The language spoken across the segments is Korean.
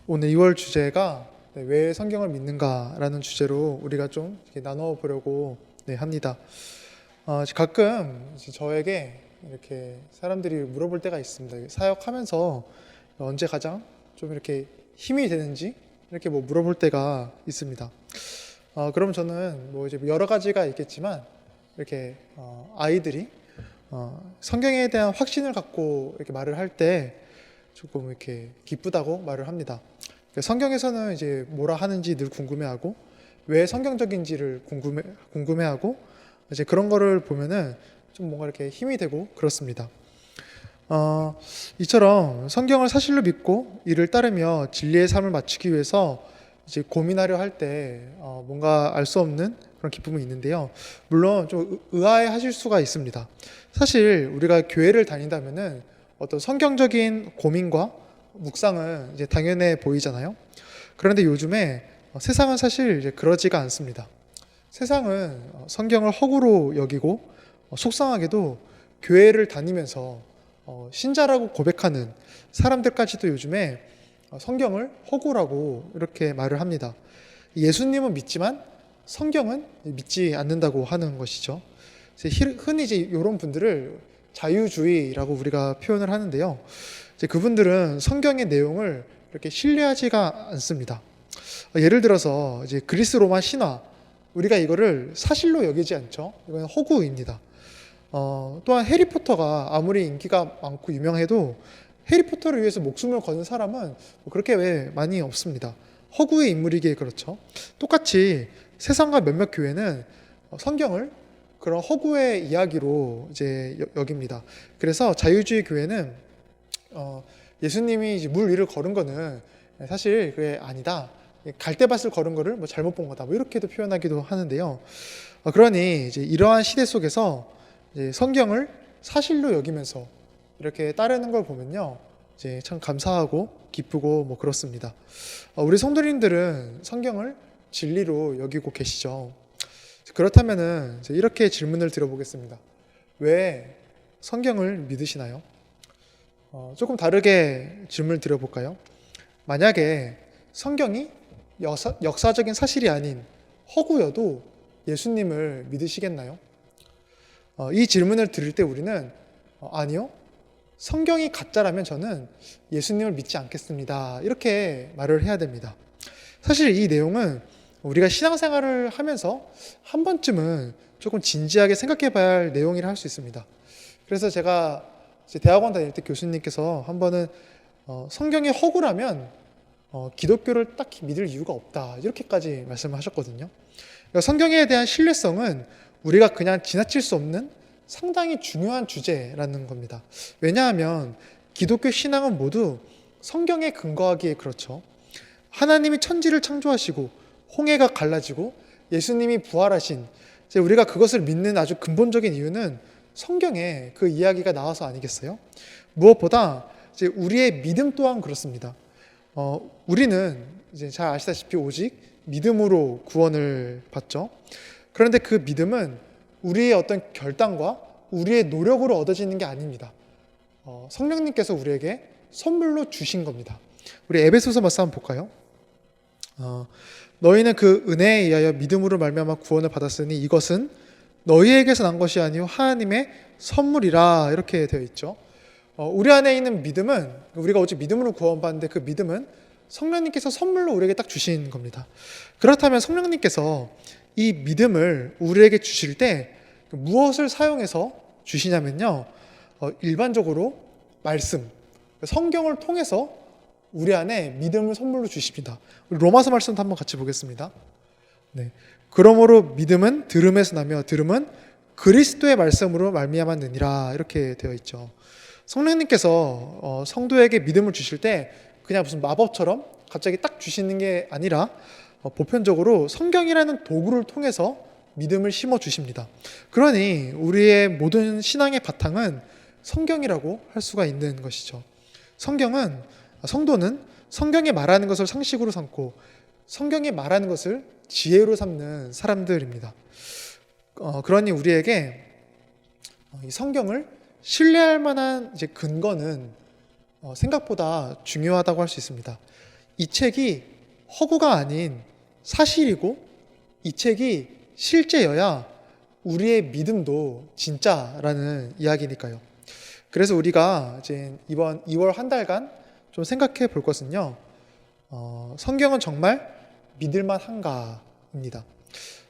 오늘 2월 주제가 왜 성경을 믿는가라는 주제로 우리가 좀 이렇게 나눠보려고 합니다. 가끔 저에게 이렇게 사람들이 물어볼 때가 있습니다. 사역하면서 언제 가장 좀 이렇게 힘이 되는지 이렇게 물어볼 때가 있습니다. 그럼 저는 이제 여러 가지가 있겠지만 이렇게 아이들이 성경에 대한 확신을 갖고 이렇게 말을 할 때 조금 이렇게 기쁘다고 말을 합니다. 성경에서는 이제 뭐라 하는지 늘 궁금해하고 왜 성경적인지를 궁금해하고 이제 그런 거를 보면은 좀 뭔가 이렇게 힘이 되고 그렇습니다. 이처럼 성경을 사실로 믿고 이를 따르며 진리의 삶을 맞추기 위해서 이제 고민하려 할 때 뭔가 알 수 없는 그런 기쁨이 있는데요. 물론 좀 의아해 하실 수가 있습니다. 사실 우리가 교회를 다닌다면은 어떤 성경적인 고민과 묵상은 이제 당연해 보이잖아요. 그런데 요즘에 세상은 사실 이제 그러지가 않습니다. 세상은 성경을 허구로 여기고 속상하게도 교회를 다니면서 신자라고 고백하는 사람들까지도 요즘에 성경을 허구라고 이렇게 말을 합니다. 예수님은 믿지만 성경은 믿지 않는다고 하는 것이죠. 흔히 이제 이런 분들을 자유주의라고 우리가 표현을 하는데요. 이제 그분들은 성경의 내용을 이렇게 신뢰하지가 않습니다. 예를 들어서 이제 그리스 로마 신화, 우리가 이거를 사실로 여기지 않죠. 이건 허구입니다. 또한 해리포터가 아무리 인기가 많고 유명해도 해리포터를 위해서 목숨을 거는 사람은 그렇게 왜 많이 없습니다. 허구의 인물이기에 그렇죠. 똑같이 세상과 몇몇 교회는 성경을 그런 허구의 이야기로 이제 여깁니다. 그래서 자유주의 교회는 예수님이 이제 물 위를 걸은 거는 사실 그게 아니다. 갈대밭을 걸은 거를 잘못 본 거다. 이렇게도 표현하기도 하는데요. 그러니 이제 이러한 시대 속에서 이제 성경을 사실로 여기면서 이렇게 따르는 걸 보면요, 이제 참 감사하고 기쁘고 그렇습니다. 우리 성도님들은 성경을 진리로 여기고 계시죠. 그렇다면은 이렇게 질문을 드려보겠습니다. 왜 성경을 믿으시나요? 조금 다르게 질문을 드려볼까요? 만약에 성경이 역사적인 사실이 아닌 허구여도 예수님을 믿으시겠나요? 이 질문을 드릴 때 우리는 아니요, 성경이 가짜라면 저는 예수님을 믿지 않겠습니다, 이렇게 말을 해야 됩니다. 사실 이 내용은 우리가 신앙생활을 하면서 한 번쯤은 조금 진지하게 생각해 봐야 할 내용이라 할 수 있습니다. 그래서 제가 대학원 다닐 때 교수님께서 한 번은 성경이 허구라면 기독교를 딱히 믿을 이유가 없다, 이렇게까지 말씀을 하셨거든요. 그러니까 성경에 대한 신뢰성은 우리가 그냥 지나칠 수 없는 상당히 중요한 주제라는 겁니다. 왜냐하면 기독교 신앙은 모두 성경에 근거하기에 그렇죠. 하나님이 천지를 창조하시고 홍해가 갈라지고 예수님이 부활하신, 우리가 그것을 믿는 아주 근본적인 이유는 성경에 그 이야기가 나와서 아니겠어요? 무엇보다 이제 우리의 믿음 또한 그렇습니다. 우리는 이제 잘 아시다시피 오직 믿음으로 구원을 받죠. 그런데 그 믿음은 우리의 어떤 결단과 우리의 노력으로 얻어지는 게 아닙니다. 성령님께서 우리에게 선물로 주신 겁니다. 우리 에베소서 말씀 한번 볼까요? 너희는 그 은혜에 의하여 믿음으로 말미암아 구원을 받았으니 이것은 너희에게서 난 것이 아니요 하나님의 선물이라, 이렇게 되어 있죠. 우리 안에 있는 믿음은, 우리가 오직 믿음으로 구원받는데 그 믿음은 성령님께서 선물로 우리에게 딱 주신 겁니다. 그렇다면 성령님께서 이 믿음을 우리에게 주실 때 무엇을 사용해서 주시냐면요, 일반적으로 말씀, 성경을 통해서 우리 안에 믿음을 선물로 주십니다. 로마서 말씀도 한번 같이 보겠습니다. 그러므로 믿음은 들음에서 나며 들음은 그리스도의 말씀으로 말미암았느니라, 이렇게 되어 있죠. 성령님께서 성도에게 믿음을 주실 때 그냥 무슨 마법처럼 갑자기 딱 주시는 게 아니라 보편적으로 성경이라는 도구를 통해서 믿음을 심어 주십니다. 그러니 우리의 모든 신앙의 바탕은 성경이라고 할 수가 있는 것이죠. 성도는 성경이 말하는 것을 상식으로 삼고 성경이 말하는 것을 지혜로 삼는 사람들입니다. 그러니 우리에게 이 성경을 신뢰할 만한 이제 근거는 생각보다 중요하다고 할 수 있습니다. 이 책이 허구가 아닌 사실이고 이 책이 실제여야 우리의 믿음도 진짜라는 이야기니까요. 그래서 우리가 이제 이번 2월 한 달간 좀 생각해 볼 것은요. 성경은 정말 믿을만한가입니다.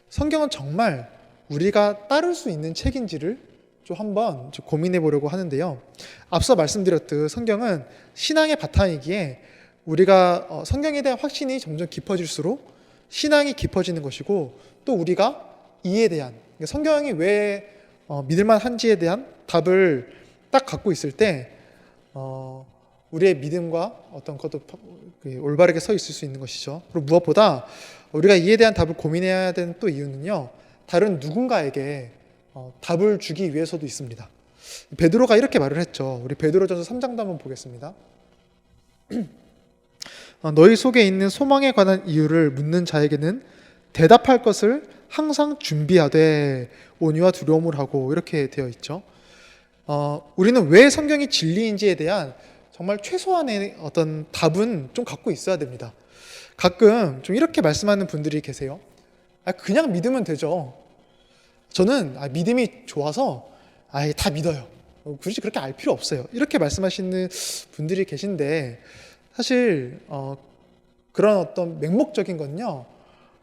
성경은 정말 우리가 따를 수 있는 책인지를 좀 한번 좀 고민해 보려고 하는데요. 앞서 말씀드렸듯 성경은 신앙의 바탕이기에 우리가 성경에 대한 확신이 점점 깊어질수록 신앙이 깊어지는 것이고 또 우리가 이에 대한 성경이 왜 믿을만한지에 대한 답을 딱 갖고 있을 때 우리의 믿음과 어떤 것도 올바르게 서 있을 수 있는 것이죠. 그리고 무엇보다 우리가 이에 대한 답을 고민해야 되는 또 이유는요. 다른 누군가에게 답을 주기 위해서도 있습니다. 베드로가 이렇게 말을 했죠. 우리 베드로전서 3장도 한번 보겠습니다. 너희 속에 있는 소망에 관한 이유를 묻는 자에게는 대답할 것을 항상 준비하되 온유와 두려움을 하고 이렇게 되어 있죠. 우리는 왜 성경이 진리인지에 대한 정말 최소한의 어떤 답은 좀 갖고 있어야 됩니다. 가끔 좀 이렇게 말씀하는 분들이 계세요. 그냥 믿으면 되죠. 저는 믿음이 좋아서 다 믿어요. 굳이 그렇게 알 필요 없어요. 이렇게 말씀하시는 분들이 계신데 사실 그런 어떤 맹목적인 건요.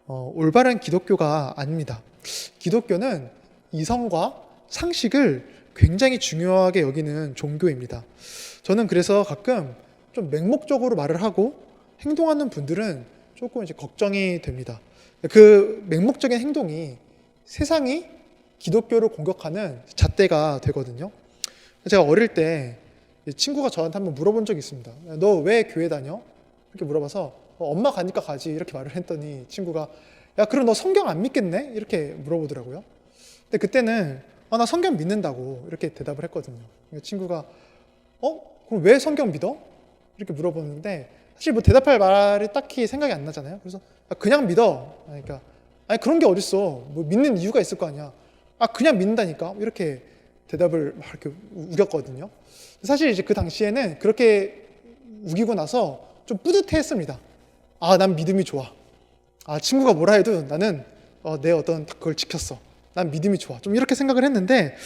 올바른 기독교가 아닙니다. 기독교는 이성과 상식을 굉장히 중요하게 여기는 종교입니다. 저는 그래서 가끔 좀 맹목적으로 말을 하고 행동하는 분들은 조금 이제 걱정이 됩니다. 그 맹목적인 행동이 세상이 기독교를 공격하는 잣대가 되거든요. 제가 어릴 때 친구가 저한테 한번 물어본 적이 있습니다. 너 왜 교회 다녀? 이렇게 물어봐서 엄마 가니까 가지 이렇게 말을 했더니 친구가 야 그럼 너 성경 안 믿겠네? 이렇게 물어보더라고요. 근데 그때는 나 성경 믿는다고 이렇게 대답을 했거든요. 친구가 그럼 왜 성경 믿어? 이렇게 물어보는데 사실 뭐 대답할 말이 딱히 생각이 안 나잖아요. 그래서 그냥 믿어. 그러니까 그런 게 어딨어. 뭐 믿는 이유가 있을 거 아니야. 그냥 믿는다니까. 이렇게 대답을 막 이렇게 우겼거든요. 사실 이제 그 당시에는 그렇게 우기고 나서 좀 뿌듯해했습니다. 난 믿음이 좋아. 친구가 뭐라 해도 나는 내 어떤 그걸 지켰어. 난 믿음이 좋아. 좀 이렇게 생각을 했는데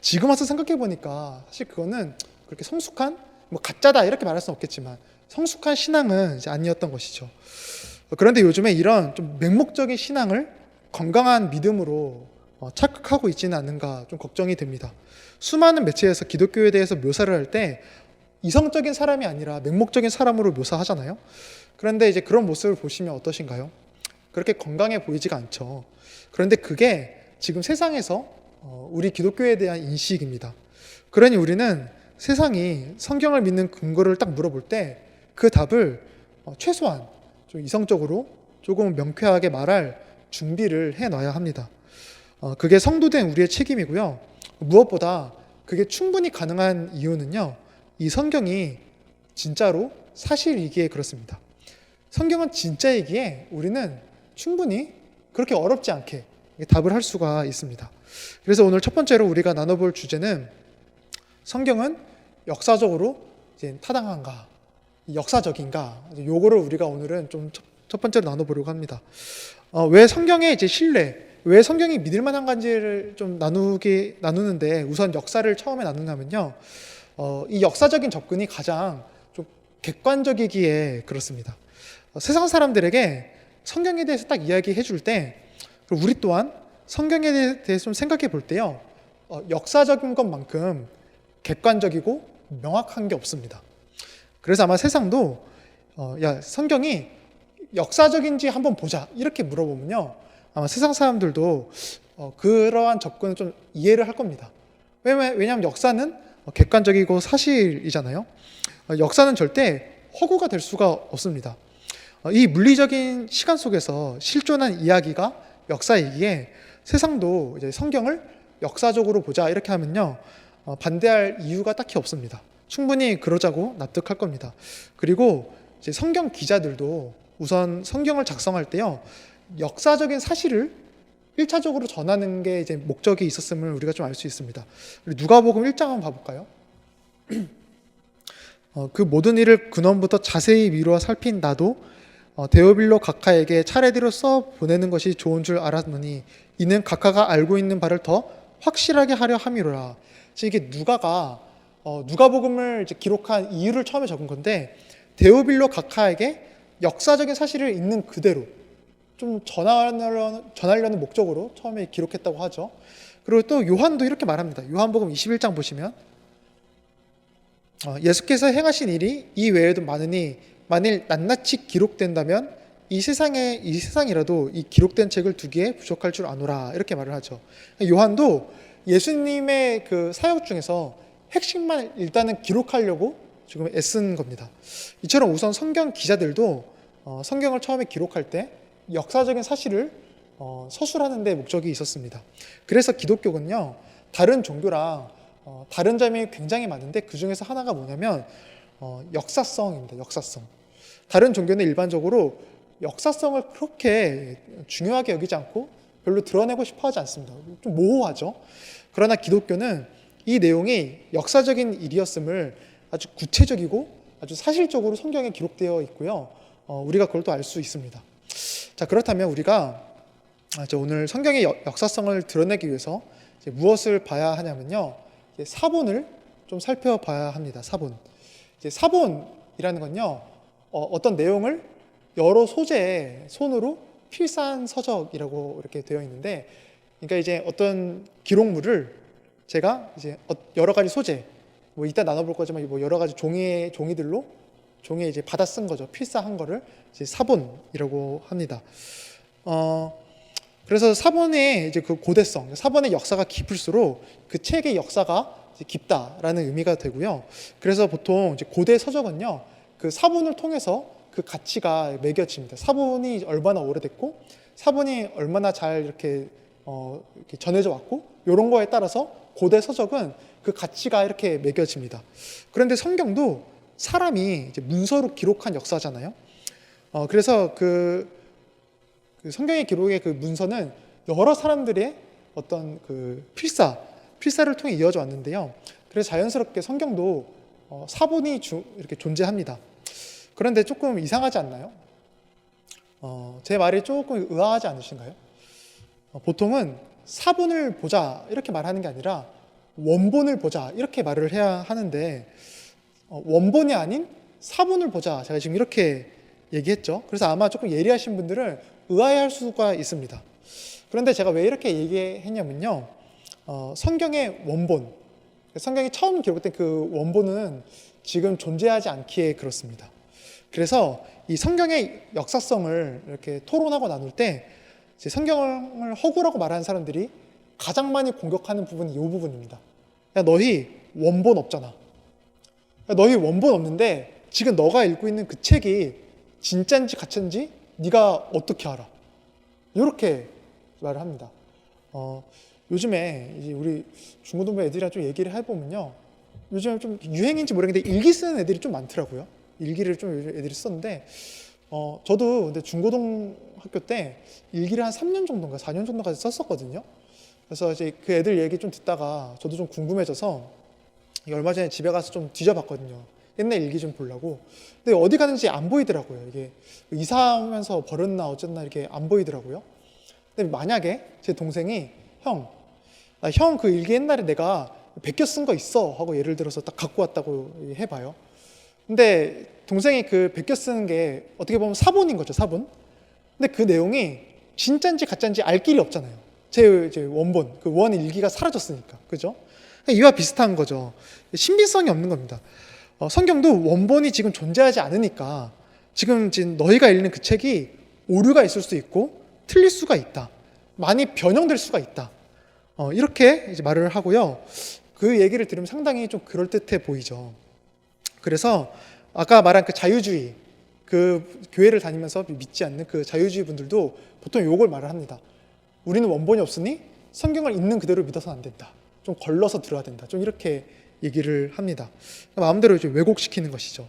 지금 와서 생각해 보니까 사실 그거는 그렇게 성숙한 뭐 가짜다 이렇게 말할 수는 없겠지만 성숙한 신앙은 이제 아니었던 것이죠. 그런데 요즘에 이런 좀 맹목적인 신앙을 건강한 믿음으로 착각하고 있지는 않는가 좀 걱정이 됩니다. 수많은 매체에서 기독교에 대해서 묘사를 할 때 이성적인 사람이 아니라 맹목적인 사람으로 묘사하잖아요. 그런데 이제 그런 모습을 보시면 어떠신가요? 그렇게 건강해 보이지가 않죠. 그런데 그게 지금 세상에서 우리 기독교에 대한 인식입니다. 그러니 우리는 세상이 성경을 믿는 근거를 딱 물어볼 때 그 답을 최소한 좀 이성적으로 조금 명쾌하게 말할 준비를 해놔야 합니다. 그게 성도된 우리의 책임이고요. 무엇보다 그게 충분히 가능한 이유는요. 이 성경이 진짜로 사실이기에 그렇습니다. 성경은 진짜이기에 우리는 충분히 그렇게 어렵지 않게 답을 할 수가 있습니다. 그래서 오늘 첫 번째로 우리가 나눠볼 주제는 성경은 역사적으로 이제 타당한가, 역사적인가, 요거를 우리가 오늘은 좀 첫 번째로 나눠보려고 합니다. 왜 성경의 이제 신뢰, 왜 성경이 믿을 만한 건지를 좀 나누는데 우선 역사를 처음에 나누냐면요. 이 역사적인 접근이 가장 좀 객관적이기에 그렇습니다. 세상 사람들에게 성경에 대해서 딱 이야기해 줄 때 우리 또한 성경에 대해서 좀 생각해 볼 때요. 역사적인 것만큼 객관적이고 명확한 게 없습니다. 그래서 아마 세상도 성경이 역사적인지 한번 보자 이렇게 물어보면요. 아마 세상 사람들도 그러한 접근을 좀 이해를 할 겁니다. 왜냐하면 역사는 객관적이고 사실이잖아요. 역사는 절대 허구가 될 수가 없습니다. 이 물리적인 시간 속에서 실존한 이야기가 역사이기에 세상도 이제 성경을 역사적으로 보자 이렇게 하면요. 반대할 이유가 딱히 없습니다. 충분히 그러자고 납득할 겁니다. 그리고 이제 성경 기자들도 우선 성경을 작성할 때요. 역사적인 사실을 1차적으로 전하는 게 이제 목적이 있었음을 우리가 좀 알 수 있습니다. 누가복음 1장 한번 봐볼까요? 그 모든 일을 근원부터 자세히 미루어 살핀 나도 데오빌로 각하에게 차례대로 써 보내는 것이 좋은 줄 알았노니 이는 각하가 알고 있는 바를 더 확실하게 하려 함이로라. 지금 이게 누가복음을 이제 기록한 이유를 처음에 적은 건데 데오빌로 각하에게 역사적인 사실을 있는 그대로 좀 전하려는 목적으로 처음에 기록했다고 하죠. 그리고 또 요한도 이렇게 말합니다. 요한복음 21장 보시면 예수께서 행하신 일이 이 외에도 많으니 만일 낱낱이 기록된다면 이 세상이라도 이 기록된 책을 두기에 부족할 줄 아노라 이렇게 말을 하죠. 요한도 예수님의 그 사역 중에서 핵심만 일단은 기록하려고 지금 애쓴 겁니다. 이처럼 우선 성경 기자들도 성경을 처음에 기록할 때 역사적인 사실을 서술하는 데 목적이 있었습니다. 그래서 기독교는요, 다른 종교랑 다른 점이 굉장히 많은데 그 중에서 하나가 뭐냐면 역사성입니다. 역사성. 다른 종교는 일반적으로 역사성을 그렇게 중요하게 여기지 않고 별로 드러내고 싶어 하지 않습니다. 좀 모호하죠. 그러나 기독교는 이 내용이 역사적인 일이었음을 아주 구체적이고 아주 사실적으로 성경에 기록되어 있고요. 우리가 그걸 또 알 수 있습니다. 자, 그렇다면 우리가 오늘 성경의 역사성을 드러내기 위해서 무엇을 봐야 하냐면요. 사본을 좀 살펴봐야 합니다. 사본. 사본이라는 건요. 어떤 내용을 여러 소재의 손으로 필사한 서적이라고 이렇게 되어 있는데, 그러니까 이제 어떤 기록물을 제가 이제 여러 가지 소재, 뭐 이따 나눠볼 거지만 뭐 여러 가지 종이들로 종이에 이제 받아 쓴 거죠. 필사한 거를 이제 사본이라고 합니다. 그래서 사본의 이제 그 고대성, 사본의 역사가 깊을수록 그 책의 역사가 이제 깊다라는 의미가 되고요. 그래서 보통 이제 고대 서적은요, 그 사본을 통해서 그 가치가 매겨집니다. 사본이 얼마나 오래됐고, 사본이 얼마나 잘 이렇게 전해져 왔고, 이런 거에 따라서 고대 서적은 그 가치가 이렇게 매겨집니다. 그런데 성경도 사람이 이제 문서로 기록한 역사잖아요. 그래서 그 성경의 기록의 그 문서는 여러 사람들의 어떤 그 필사를 통해 이어져 왔는데요. 그래서 자연스럽게 성경도 사본이 이렇게 존재합니다. 그런데 조금 이상하지 않나요? 제 말이 조금 의아하지 않으신가요? 보통은 사본을 보자 이렇게 말하는 게 아니라 원본을 보자 이렇게 말을 해야 하는데 원본이 아닌 사본을 보자 제가 지금 이렇게 얘기했죠. 그래서 아마 조금 예리하신 분들은 의아해할 수가 있습니다. 그런데 제가 왜 이렇게 얘기했냐면요, 성경의 원본, 성경이 처음 기록된 그 원본은 지금 존재하지 않기에 그렇습니다. 그래서 이 성경의 역사성을 이렇게 토론하고 나눌 때 이제 성경을 허구라고 말하는 사람들이 가장 많이 공격하는 부분이 이 부분입니다. 야, 너희 원본 없잖아. 야, 너희 원본 없는데 지금 너가 읽고 있는 그 책이 진짜인지 가짜인지 네가 어떻게 알아? 이렇게 말을 합니다. 요즘에 이제 우리 중고등부 애들이랑 좀 얘기를 해보면요, 요즘 좀 유행인지 모르겠는데 일기 쓰는 애들이 좀 많더라고요. 일기를 좀 요즘 애들이 썼는데, 저도 근데 중고등학교 때 일기를 한 3년 정도인가 4년 정도까지 썼었거든요. 그래서 이제 그 애들 얘기 좀 듣다가 저도 좀 궁금해져서 얼마 전에 집에 가서 좀 뒤져봤거든요. 옛날 일기 좀 보려고. 근데 어디 가는지 안 보이더라고요. 이게 이사하면서 버렸나 어쨌나 이렇게 안 보이더라고요. 근데 만약에 제 동생이 형 그 일기 옛날에 내가 베껴 쓴 거 있어 하고 예를 들어서 딱 갖고 왔다고 해봐요. 근데 동생이 그 베껴 쓰는 게 어떻게 보면 사본인 거죠, 사본. 근데 그 내용이 진짜인지 가짜인지 알 길이 없잖아요. 제 이제 원본, 그 원 일기가 사라졌으니까. 그죠? 이와 비슷한 거죠. 신빙성이 없는 겁니다. 성경도 원본이 지금 존재하지 않으니까 지금 너희가 읽는 그 책이 오류가 있을 수 있고 틀릴 수가 있다. 많이 변형될 수가 있다. 이렇게 이제 말을 하고요. 그 얘기를 들으면 상당히 좀 그럴듯해 보이죠. 그래서 아까 말한 그 자유주의, 그 교회를 다니면서 믿지 않는 그 자유주의 분들도 보통 요걸 말을 합니다. 우리는 원본이 없으니 성경을 있는 그대로 믿어서는 안 된다. 좀 걸러서 들어야 된다. 좀 이렇게 얘기를 합니다. 마음대로 이제 왜곡시키는 것이죠.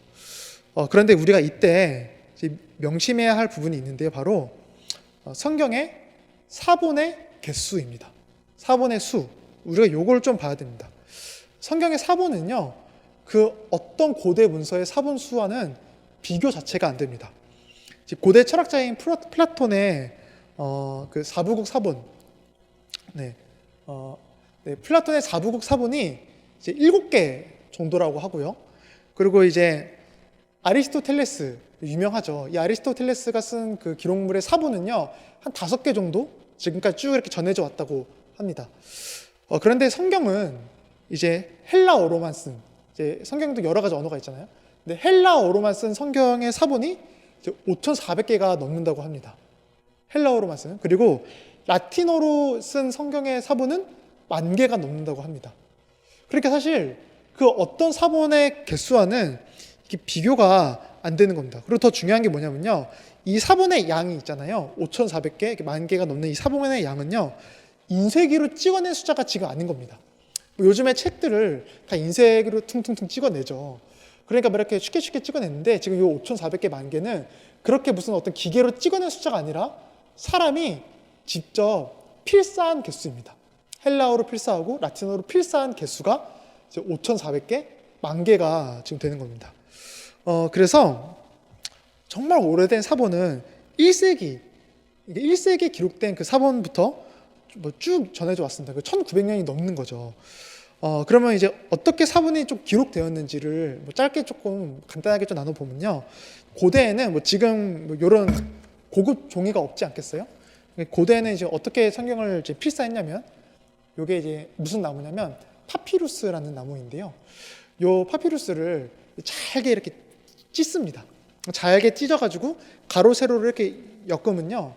그런데 우리가 이때 이제 명심해야 할 부분이 있는데요. 바로 성경의 사본의 개수입니다. 사본의 수. 우리가 요걸 좀 봐야 됩니다. 성경의 사본은요, 그 어떤 고대 문서의 사본 수와는 비교 자체가 안 됩니다. 고대 철학자인 플라톤의 그 사부국 사본, 플라톤의 사부국 사본이 이제 7개 정도라고 하고요. 그리고 이제 아리스토텔레스 유명하죠. 이 아리스토텔레스가 쓴 그 기록물의 사본은요 한 5개 정도 지금까지 쭉 이렇게 전해져 왔다고 합니다. 그런데 성경은 이제 헬라어로만 쓴, 이제 성경도 여러 가지 언어가 있잖아요. 근데 헬라어로만 쓴 성경의 사본이 이제 5,400개가 넘는다고 합니다. 헬라어로만 쓴. 그리고 라틴어로 쓴 성경의 사본은 10,000개가 넘는다고 합니다. 그러니까 사실 그 어떤 사본의 개수와는 이게 비교가 안 되는 겁니다. 그리고 더 중요한 게 뭐냐면요, 이 사본의 양이 있잖아요. 5,400개, 10,000개가 넘는 이 사본의 양은요, 인쇄기로 찍어낸 숫자가 지금 아닌 겁니다. 요즘에 책들을 다 인쇄기로 퉁퉁퉁 찍어내죠. 그러니까 뭐 이렇게 쉽게 찍어냈는데, 지금 이 5,400개, 10,000개는 그렇게 무슨 어떤 기계로 찍어낸 숫자가 아니라 사람이 직접 필사한 개수입니다. 헬라어로 필사하고 라틴어로 필사한 개수가 이제 5,400개, 10,000개가 지금 되는 겁니다. 그래서 정말 오래된 사본은 1세기, 이게 1세기에 기록된 그 사본부터 뭐 쭉 전해져 왔습니다. 1900년이 넘는 거죠. 그러면 이제 어떻게 사본이 좀 기록되었는지를 뭐 짧게 조금 간단하게 좀 나눠보면요. 고대에는 뭐 지금 뭐 이런 고급 종이가 없지 않겠어요? 고대에는 이제 어떻게 성경을 이제 필사했냐면, 이게 이제 무슨 나무냐면 파피루스라는 나무인데요. 요 파피루스를 잘게 이렇게 찢습니다. 잘게 찢어가지고 가로 세로로 이렇게 엮으면요,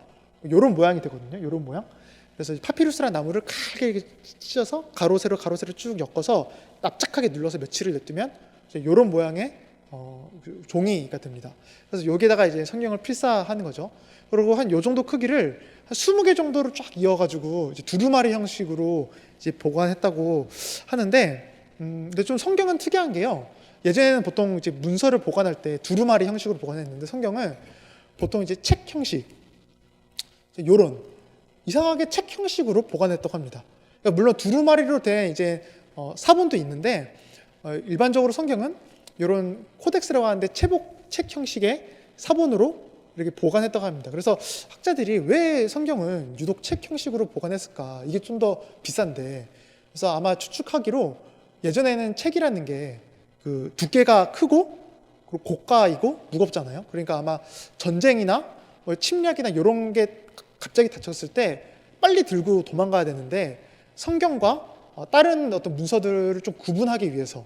요런 모양이 되거든요. 요런 모양. 그래서 파피루스라는 나무를 칼게 이렇게 찢어서 가로 세로 쭉 엮어서 납작하게 눌러서 며칠을 냅두면 요런 모양의 종이가 됩니다. 그래서 여기다가 이제 성경을 필사하는 거죠. 그리고 한 요 정도 크기를 한 20개 정도로 쫙 이어가지고 이제 두루마리 형식으로 이제 보관했다고 하는데, 근데 좀 성경은 특이한 게요. 예전에는 보통 이제 문서를 보관할 때 두루마리 형식으로 보관했는데, 성경은 보통 이제 책 형식, 요런 이상하게 책 형식으로 보관했다고 합니다. 그러니까 물론 두루마리로 된 이제 사본도 있는데, 일반적으로 성경은 이런 코덱스라고 하는데 책 형식의 사본으로 이렇게 보관했다고 합니다. 그래서 학자들이 왜 성경은 유독 책 형식으로 보관했을까? 이게 좀 더 비싼데, 그래서 아마 추측하기로 예전에는 책이라는 게 그 두께가 크고 그리고 고가이고 무겁잖아요. 그러니까 아마 전쟁이나 뭐 침략이나 이런 게 갑자기 닥쳤을 때 빨리 들고 도망가야 되는데, 성경과 다른 어떤 문서들을 좀 구분하기 위해서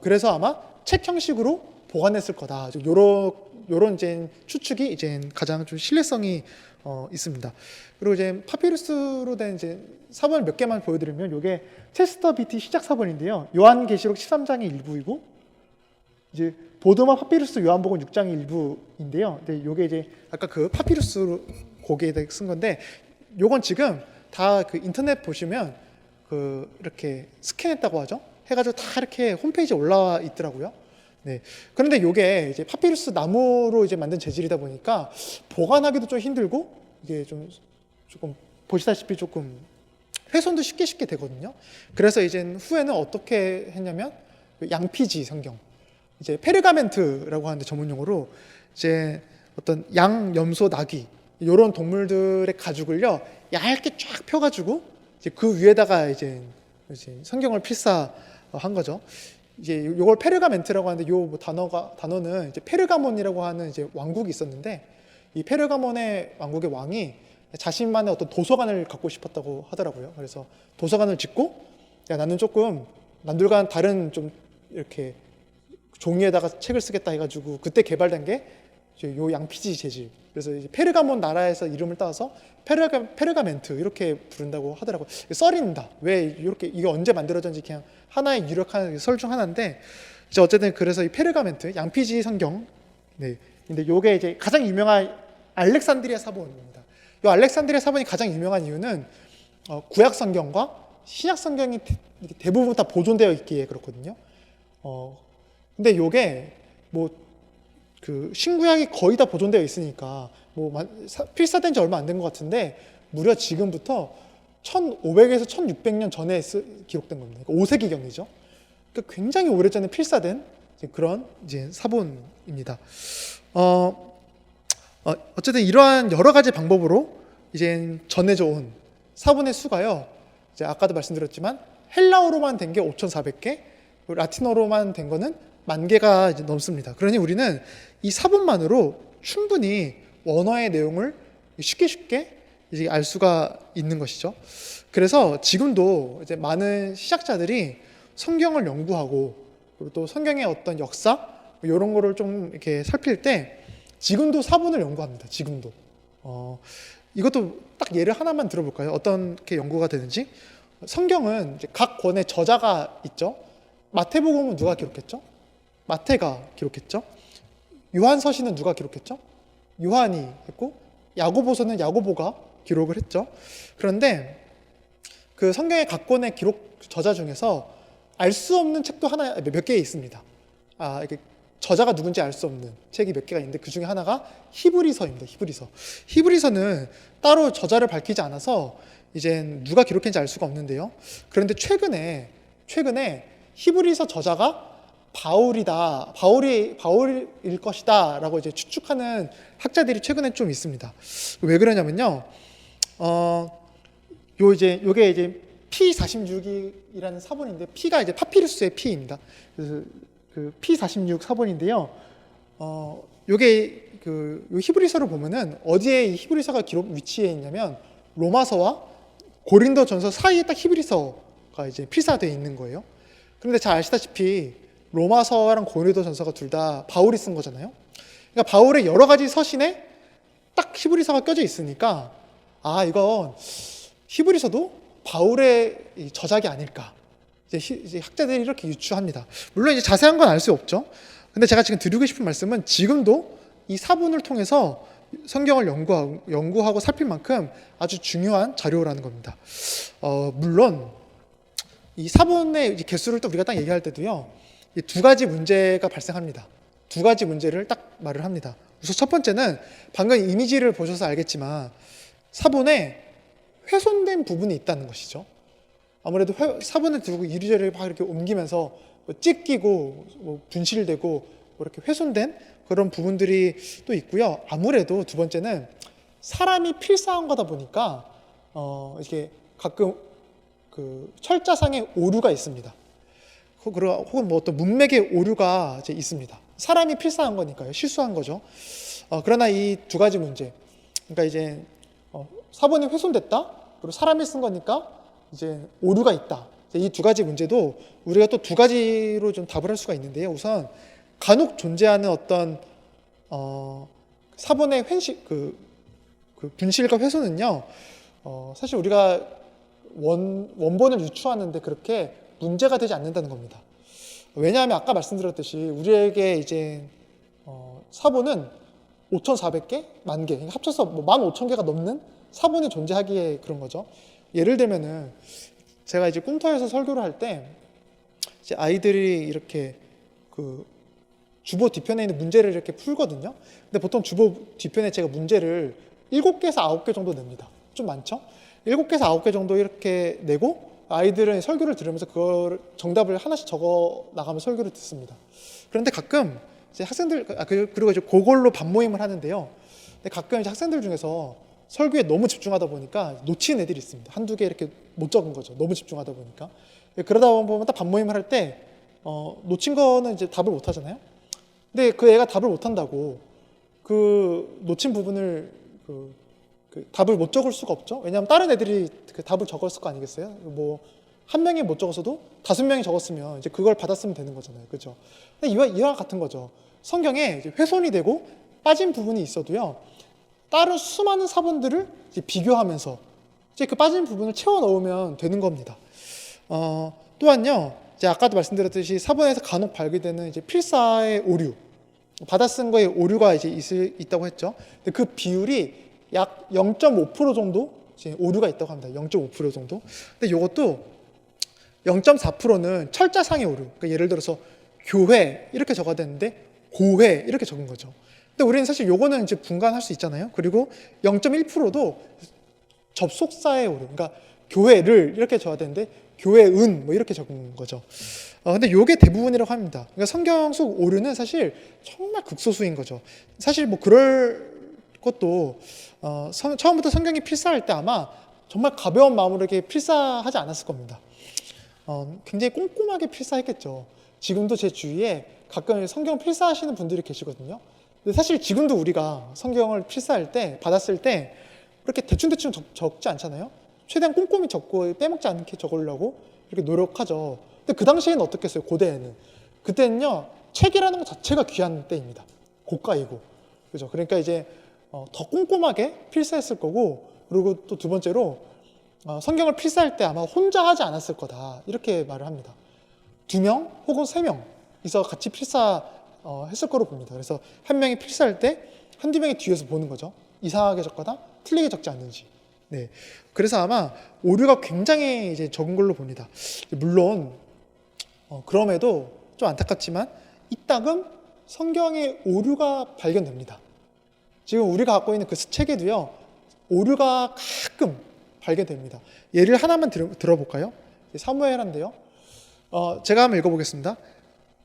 그래서 아마 책 형식으로 보관했을 거다. 요런 이제 추측이 이제 가장 좀 신뢰성이 있습니다. 그리고 이제 파피루스로 된 이제 사본을 몇 개만 보여드리면, 요게 체스터 비티 시작 사본인데요. 요한계시록 13장의 일부이고, 이제 보드마 파피루스 요한복음 6장의 일부인데요. 근데 요게 이제 아까 그 파피루스 고개에 쓴 건데, 요건 지금 다 그 인터넷 보시면 그 이렇게 스캔했다고 하죠. 해가지고 다 이렇게 홈페이지에 올라와 있더라고요. 네. 그런데 요게 이제 파피루스 나무로 이제 만든 재질이다 보니까 보관하기도 좀 힘들고, 이게 조금 보시다시피 조금 훼손도 쉽게 되거든요. 그래서 이제 후에는 어떻게 했냐면 양피지 성경, 이제 페르가멘트라고 하는데 전문 용어로 이제 어떤 양, 염소, 나귀 이런 동물들의 가죽을요 얇게 쫙 펴가지고 이제 그 위에다가 이제 성경을 필사한 거죠. 이제 요걸 페르가멘트라고 하는데, 요 뭐 단어는 이제 페르가몬이라고 하는 이제 왕국이 있었는데, 이 페르가몬의 왕국의 왕이 자신만의 어떤 도서관을 갖고 싶었다고 하더라고요. 그래서 도서관을 짓고, 야, 나는 조금 남들과는 다른 좀 이렇게 종이에다가 책을 쓰겠다 해가지고 그때 개발된 게 요 양피지 재질. 그래서 이제 페르가몬 나라에서 이름을 따서 페르가멘트 이렇게 부른다고 하더라고요. 썰입니다. 왜 이렇게 이게 언제 만들어졌는지 그냥 하나의 유력한 설 중 하나인데, 이제 어쨌든 그래서 이 페르가멘트 양피지 성경, 네. 근데 요게 이제 가장 유명한 알렉산드리아 사본입니다. 이 알렉산드리아 사본이 가장 유명한 이유는 구약 성경과 신약 성경이 대부분 다 보존되어 있기에 그렇거든요. 근데 요게 뭐 그 신구약이 거의 다 보존되어 있으니까 뭐 필사된 지 얼마 안 된 것 같은데, 무려 지금부터 1500에서 1600년 전에 기록된 겁니다. 그러니까 5세기경이죠. 그러니까 굉장히 오래전에 필사된 그런 이제 사본입니다. 어쨌든 이러한 여러 가지 방법으로 이제 전해져 온 사본의 수가요. 이제 아까도 말씀드렸지만 헬라어로만 된 게 5,400개, 라틴어로만 된 거는 10,000개가 이제 넘습니다. 그러니 우리는 이 사본만으로 충분히 원어의 내용을 쉽게 이제 알 수가 있는 것이죠. 그래서 지금도 이제 많은 시작자들이 성경을 연구하고 그리고 또 성경의 어떤 역사 이런 거를 좀 이렇게 살필 때 지금도 사본을 연구합니다. 지금도. 이것도 딱 예를 하나만 들어볼까요? 어떻게 연구가 되는지. 성경은 이제 각 권의 저자가 있죠. 마태복음은 누가 기록했죠? 마태가 기록했죠. 요한서신은 누가 기록했죠? 요한이 했고, 야고보서는 야고보가 기록을 했죠. 그런데 그 성경의 각 권의 기록 저자 중에서 알 수 없는 책도 하나 몇 개 있습니다. 이게 저자가 누군지 알 수 없는 책이 몇 개가 있는데 그 중에 하나가 히브리서입니다. 히브리서는 따로 저자를 밝히지 않아서 이제 누가 기록했는지 알 수가 없는데요. 그런데 최근에 히브리서 저자가 바울일 것이다라고 이제 추측하는 학자들이 최근에 좀 있습니다. 왜 그러냐면요. 요게 이제 P46이라는 사본인데 P가 이제 파피루스의 P입니다. 그래서 그 P46 사본인데요. 요게 요 히브리서를 보면은 어디에 이 히브리서가 기록 위치해 있냐면 로마서와 고린도전서 사이에 딱 히브리서가 이제 필사되어 있는 거예요. 그런데 잘 아시다시피 로마서랑 고린도전서가 둘 다 바울이 쓴 거잖아요. 그러니까 바울의 여러 가지 서신에 딱 히브리서가 껴져 있으니까 이건 히브리서도 바울의 저작이 아닐까. 이제 학자들이 이렇게 유추합니다. 물론 이제 자세한 건 알 수 없죠. 근데 제가 지금 드리고 싶은 말씀은 지금도 이 사본을 통해서 성경을 연구하고 살필 만큼 아주 중요한 자료라는 겁니다. 물론 이 사본의 개수를 또 우리가 딱 얘기할 때도요. 이 두 가지 문제가 발생합니다. 두 가지 문제를 딱 말을 합니다. 우선 첫 번째는 방금 이미지를 보셔서 알겠지만 사본에 훼손된 부분이 있다는 것이죠. 아무래도 사본을 들고 이리저리 막 이렇게 옮기면서 찢기고 분실되고 이렇게 훼손된 그런 부분들이 또 있고요. 아무래도 두 번째는 사람이 필사한 거다 보니까 이게 가끔 그 철자상에 오류가 있습니다. 혹은 뭐 어떤 문맥의 오류가 이제 있습니다. 사람이 필사한 거니까요. 실수한 거죠. 그러나 이 두 가지 문제, 그러니까 이제 사본이 훼손됐다. 그리고 사람이 쓴 거니까 이제 오류가 있다. 이 두 가지 문제도 우리가 또 두 가지로 좀 답을 할 수가 있는데요. 우선 간혹 존재하는 어떤 사본의 그 분실과 훼손은요. 사실 우리가 원본을 유추하는데 그렇게 문제가 되지 않는다는 겁니다. 왜냐하면 아까 말씀드렸듯이 우리에게 이제 사본은 5,400개, 10,000개, 그러니까 합쳐서 15,000개가 넘는 사본이 존재하기에 그런 거죠. 예를 들면은 제가 이제 꿈터에서 설교를 할 때 이제 아이들이 이렇게 그 주보 뒤편에 있는 문제를 이렇게 풀거든요. 근데 보통 주보 뒤편에 제가 문제를 7개에서 9개 정도 냅니다. 좀 많죠? 7개에서 9개 정도 이렇게 내고 아이들은 설교를 들으면서 그걸 정답을 하나씩 적어 나가면 설교를 듣습니다. 그런데 가끔 이제 학생들 그리고 이제 그걸로 반모임을 하는데요. 근데 가끔 이제 학생들 중에서 설교에 너무 집중하다 보니까 놓친 애들이 있습니다. 한두 개 이렇게 못 적은 거죠. 너무 집중하다 보니까. 그러다 보면 딱 반모임을 할 때 놓친 거는 이제 답을 못 하잖아요. 근데 그 애가 답을 못 한다고 그 놓친 부분을 그 답을 못 적을 수가 없죠. 왜냐하면 다른 애들이 그 답을 적었을 거 아니겠어요? 뭐 한 명이 못 적었어도 5명이 적었으면 이제 그걸 받았으면 되는 거잖아요. 그렇죠? 이와 같은 거죠. 성경에 이제 훼손이 되고 빠진 부분이 있어도요. 다른 수많은 사본들을 이제 비교하면서 이제 그 빠진 부분을 채워 넣으면 되는 겁니다. 또한요. 이제 아까도 말씀드렸듯이 사본에서 간혹 발견되는 이제 필사의 오류, 받아 쓴 거에 오류가 이제 있다고 했죠. 근데 그 비율이 약 0.5% 정도 이제 오류가 있다고 합니다. 0.5% 정도. 근데 이것도 0.4%는 철자상의 오류. 그러니까 예를 들어서 교회 이렇게 적어야 되는데 고회 이렇게 적은 거죠. 근데 우리는 사실 요거는 이제 분간할 수 있잖아요. 그리고 0.1%도 접속사의 오류. 그러니까 교회를 이렇게 적어야 되는데 교회은 뭐 이렇게 적은 거죠. 근데 요게 대부분이라고 합니다. 그러니까 성경 속 오류는 사실 정말 극소수인 거죠. 사실 뭐 그럴 것도 처음부터 성경이 필사할 때 아마 정말 가벼운 마음으로 이렇게 필사하지 않았을 겁니다. 굉장히 꼼꼼하게 필사했겠죠. 지금도 제 주위에 가끔 성경 필사하시는 분들이 계시거든요. 근데 사실 지금도 우리가 성경을 필사할 때, 받았을 때 그렇게 대충대충 적지 않잖아요. 최대한 꼼꼼히 적고 빼먹지 않게 적으려고 이렇게 노력하죠. 근데 그 당시에는 어떻겠어요? 고대에는. 그때는요, 책이라는 것 자체가 귀한 때입니다. 고가이고. 그죠? 그러니까 이제 더 꼼꼼하게 필사했을 거고, 그리고 또 두 번째로 성경을 필사할 때 아마 혼자 하지 않았을 거다. 이렇게 말을 합니다. 2명 혹은 3명이서 같이 필사했을 거로 봅니다. 그래서 한 명이 필사할 때 한두 명이 뒤에서 보는 거죠. 이상하게 적거나 틀리게 적지 않는지. 네. 그래서 아마 오류가 굉장히 이제 적은 걸로 봅니다. 물론 그럼에도 좀 안타깝지만 이따금 성경에 오류가 발견됩니다. 지금 우리가 갖고 있는 그 책에도요, 오류가 가끔 발견됩니다. 예를 하나만 들어볼까요? 사무엘한데요. 제가 한번 읽어보겠습니다.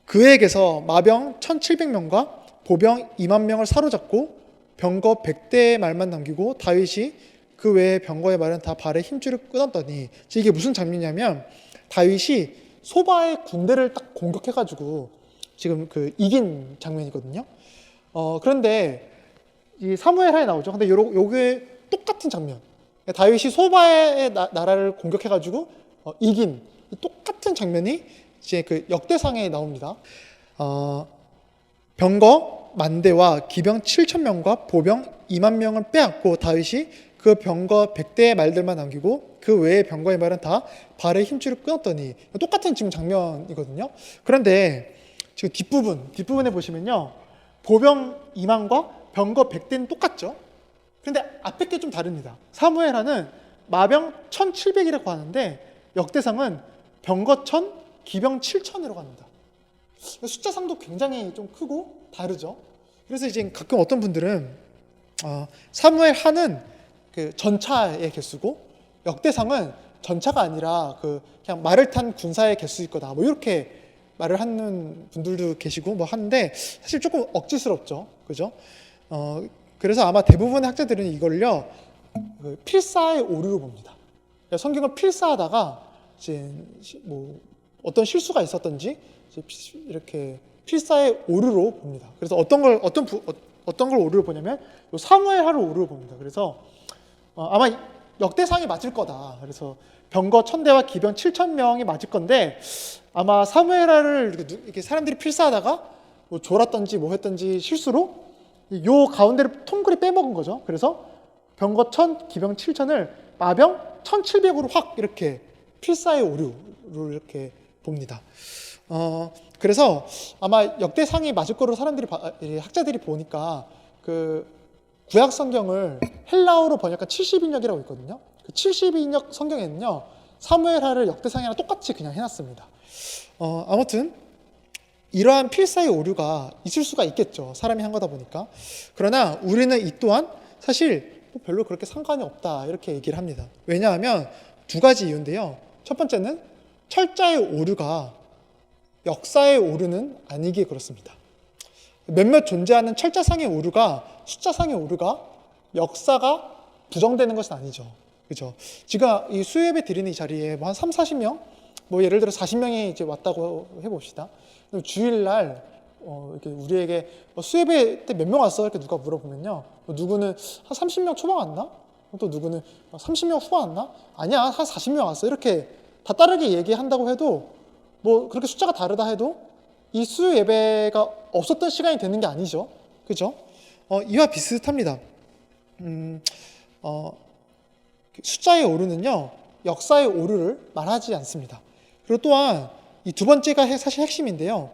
그에게서 마병 1700명과 보병 2만 명을 사로잡고 병거 100대의 말만 남기고 다윗이 그 외의 병거의 말은 다 발에 힘줄을 끊었더니, 이게 무슨 장면이냐면 다윗이 소바의 군대를 딱 공격해가지고 지금 그 이긴 장면이거든요. 그런데 이 사무엘하에 나오죠. 근데 요게 똑같은 장면. 다윗이 소바의 나라를 공격해가지고 이긴 똑같은 장면이 이제 그 역대상에 나옵니다. 병거 10,000대와 기병 7,000명과 보병 2만 명을 빼앗고 다윗이 그 병거 100대의 말들만 남기고 그 외의 병거의 말은 다 발에 힘줄을 끊었더니, 똑같은 지금 장면이거든요. 그런데 지금 뒷부분에 보시면요, 보병 2만과 병거 100대는 똑같죠. 그런데 앞에 게 좀 다릅니다. 사무엘하는 마병 1700이라고 하는데 역대상은 병거 1000, 기병 7000이라고 합니다. 숫자상도 굉장히 좀 크고 다르죠. 그래서 이제 가끔 어떤 분들은 사무엘하는 그 전차의 개수고 역대상은 전차가 아니라 그 그냥 말을 탄 군사의 개수일 거다, 뭐 이렇게 말을 하는 분들도 계시고 뭐 하는데, 사실 조금 억지스럽죠, 그죠? 그래서 아마 대부분의 학자들은 이걸요, 그 필사의 오류로 봅니다. 성경을 필사하다가 이제 뭐 어떤 실수가 있었던지 이제 이렇게 필사의 오류로 봅니다. 그래서 어떤 걸 오류로 보냐면 요 사무엘하를 오류로 봅니다. 그래서 아마 역대상이 맞을 거다. 그래서 병거 1000대와 기병 7000명이 맞을 건데, 아마 사무엘하를 이렇게 사람들이 필사하다가 뭐 졸았던지 뭐 했던지 실수로 요 가운데를 통글이 빼먹은 거죠. 그래서 병거 1000, 기병 7000을 마병 1700으로 확 이렇게 필사의 오류로 이렇게 봅니다. 그래서 아마 역대상이 맞을 거로 학자들이 보니까 그 구약 성경을 헬라어로 번역한 70인역이라고 있거든요. 그 70인역 성경에는요, 사무엘하를 역대상이랑 똑같이 그냥 해놨습니다. 아무튼 이러한 필사의 오류가 있을 수가 있겠죠. 사람이 한 거다 보니까. 그러나 우리는 이 또한 사실 별로 그렇게 상관이 없다, 이렇게 얘기를 합니다. 왜냐하면 두 가지 이유인데요. 첫 번째는 철자의 오류가 역사의 오류는 아니기에 그렇습니다. 몇몇 존재하는 철자상의 오류가, 숫자상의 오류가 역사가 부정되는 것은 아니죠. 그죠? 지금 이 수요예배 드리는 이 자리에 뭐 한 3, 40명, 뭐 예를 들어 40명이 이제 왔다고 해봅시다. 주일날 이렇게 우리에게 수예배 때 몇 명 왔어? 이렇게 누가 물어보면요, 누구는 한 30명 초반 왔나? 또 누구는 30명 후반 왔나? 아니야, 한 40명 왔어. 이렇게 다 다르게 얘기한다고 해도, 뭐 그렇게 숫자가 다르다 해도 이 수요 예배가 없었던 시간이 되는 게 아니죠. 그죠? 이와 비슷합니다. 숫자의 오류는요, 역사의 오류를 말하지 않습니다. 그리고 또한 이 두 번째가 사실 핵심인데요.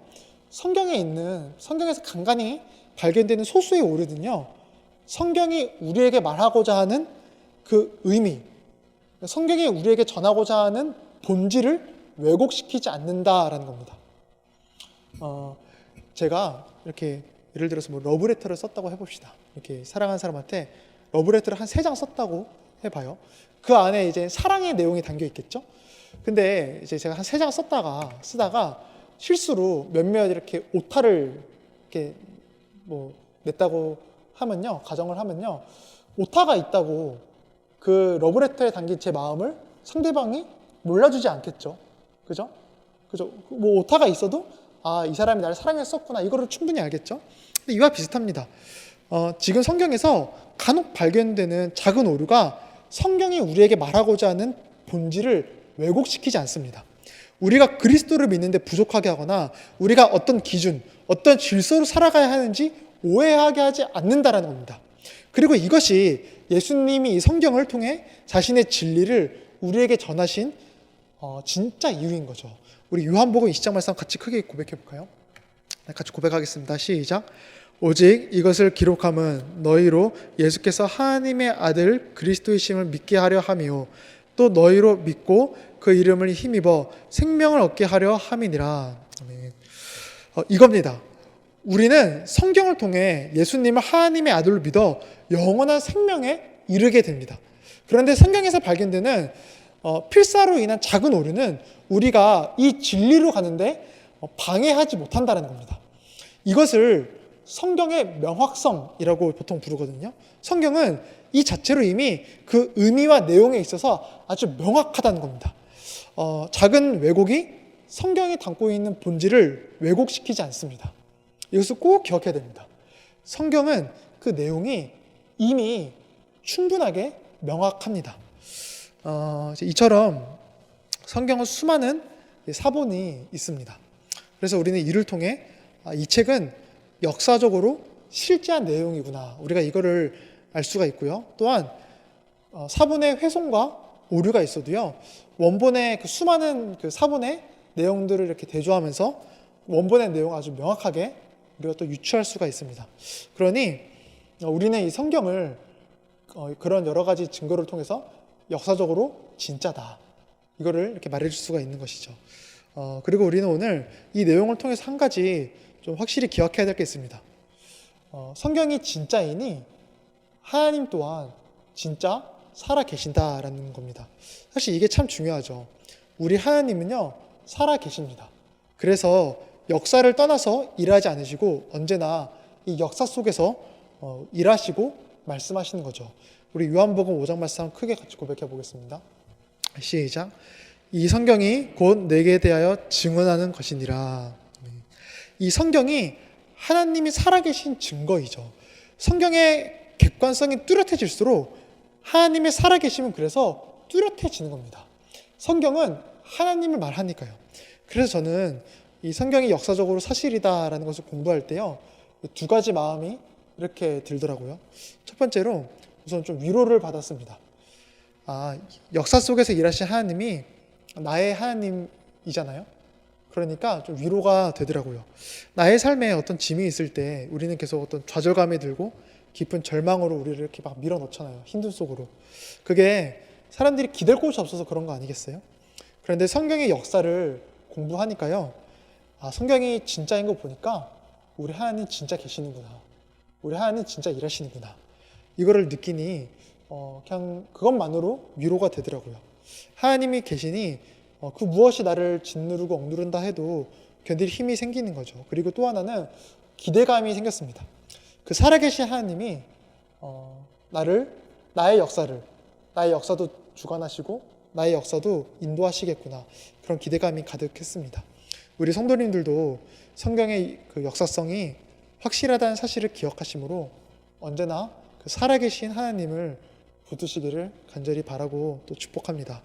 성경에서 간간히 발견되는 소수의 오류는요, 성경이 우리에게 말하고자 하는 그 의미, 성경이 우리에게 전하고자 하는 본질을 왜곡시키지 않는다라는 겁니다. 제가 이렇게 예를 들어서 뭐 러브레터를 썼다고 해봅시다. 이렇게 사랑하는 사람한테 러브레터를 한 3장 썼다고 해봐요. 그 안에 이제 사랑의 내용이 담겨 있겠죠. 근데 이제 제가 한 3장 쓰다가 실수로 몇몇 이렇게 오타를 이렇게 뭐 냈다고 하면요, 가정을 하면요, 오타가 있다고 그 러브레터에 담긴 제 마음을 상대방이 몰라주지 않겠죠. 그죠? 그죠? 뭐 오타가 있어도 아, 이 사람이 나를 사랑했었구나, 이거를 충분히 알겠죠. 근데 이와 비슷합니다. 지금 성경에서 간혹 발견되는 작은 오류가 성경이 우리에게 말하고자 하는 본질을 왜곡시키지 않습니다. 우리가 그리스도를 믿는데 부족하게 하거나 우리가 어떤 기준, 어떤 질서로 살아가야 하는지 오해하게 하지 않는다라는 겁니다. 그리고 이것이 예수님이 이 성경을 통해 자신의 진리를 우리에게 전하신 진짜 이유인 거죠. 우리 요한복음 20장 말씀 같이 크게 고백해 볼까요? 같이 고백하겠습니다. 시작. 오직 이것을 기록함은 너희로 예수께서 하나님의 아들 그리스도이심을 믿게 하려 함이요 또 너희로 믿고 그 이름을 힘입어 생명을 얻게 하려 함이니라. 아멘. 이겁니다. 우리는 성경을 통해 예수님을 하나님의 아들로 믿어 영원한 생명에 이르게 됩니다. 그런데 성경에서 발견되는 필사로 인한 작은 오류는 우리가 이 진리로 가는데 방해하지 못한다는 겁니다. 이것을 성경의 명확성이라고 보통 부르거든요. 성경은 이 자체로 이미 그 의미와 내용에 있어서 아주 명확하다는 겁니다. 작은 왜곡이 성경이 담고 있는 본질을 왜곡시키지 않습니다. 이것을 꼭 기억해야 됩니다. 성경은 그 내용이 이미 충분하게 명확합니다. 이처럼 성경은 수많은 사본이 있습니다. 그래서 우리는 이를 통해 이 책은 역사적으로 실제한 내용이구나, 우리가 이거를 알 수가 있고요. 또한 사본의 훼손과 오류가 있어도요, 원본의 그 수많은 그 사본의 내용들을 이렇게 대조하면서 원본의 내용을 아주 명확하게 우리가 또 유추할 수가 있습니다. 그러니 우리는 이 성경을 그런 여러 가지 증거를 통해서 역사적으로 진짜다, 이거를 이렇게 말해줄 수가 있는 것이죠. 그리고 우리는 오늘 이 내용을 통해서 한 가지 좀 확실히 기억해야 될 게 있습니다. 성경이 진짜이니 하나님 또한 진짜 살아 계신다라는 겁니다. 사실 이게 참 중요하죠. 우리 하나님은요, 살아 계십니다. 그래서 역사를 떠나서 일하지 않으시고 언제나 이 역사 속에서 일하시고 말씀하시는 거죠. 우리 요한복음 5장 말씀 크게 같이 고백해 보겠습니다. 시작. 이 성경이 곧 내게 대하여 증언하는 것이니라. 이 성경이 하나님이 살아계신 증거이죠. 성경의 객관성이 뚜렷해질수록 하나님의 살아계심은 그래서 뚜렷해지는 겁니다. 성경은 하나님을 말하니까요. 그래서 저는 이 성경이 역사적으로 사실이다라는 것을 공부할 때요, 두 가지 마음이 이렇게 들더라고요. 첫 번째로 우선 좀 위로를 받았습니다. 역사 속에서 일하신 하나님이 나의 하나님이잖아요. 그러니까 좀 위로가 되더라고요. 나의 삶에 어떤 짐이 있을 때 우리는 계속 어떤 좌절감에 들고 깊은 절망으로 우리를 이렇게 막 밀어넣잖아요. 힘든 속으로. 그게 사람들이 기댈 곳이 없어서 그런 거 아니겠어요? 그런데 성경의 역사를 공부하니까요, 성경이 진짜인 거 보니까 우리 하나님 진짜 계시는구나, 우리 하나님 진짜 일하시는구나, 이거를 느끼니 그냥 그것만으로 위로가 되더라고요. 하나님이 계시니 그 무엇이 나를 짓누르고 억누른다 해도 견딜 힘이 생기는 거죠. 그리고 또 하나는 기대감이 생겼습니다. 그 살아계신 하나님이 나의 역사도 주관하시고 나의 역사도 인도하시겠구나, 그런 기대감이 가득했습니다. 우리 성도님들도 성경의 그 역사성이 확실하다는 사실을 기억하심으로 언제나 그 살아계신 하나님을 붙드시기를 간절히 바라고 또 축복합니다.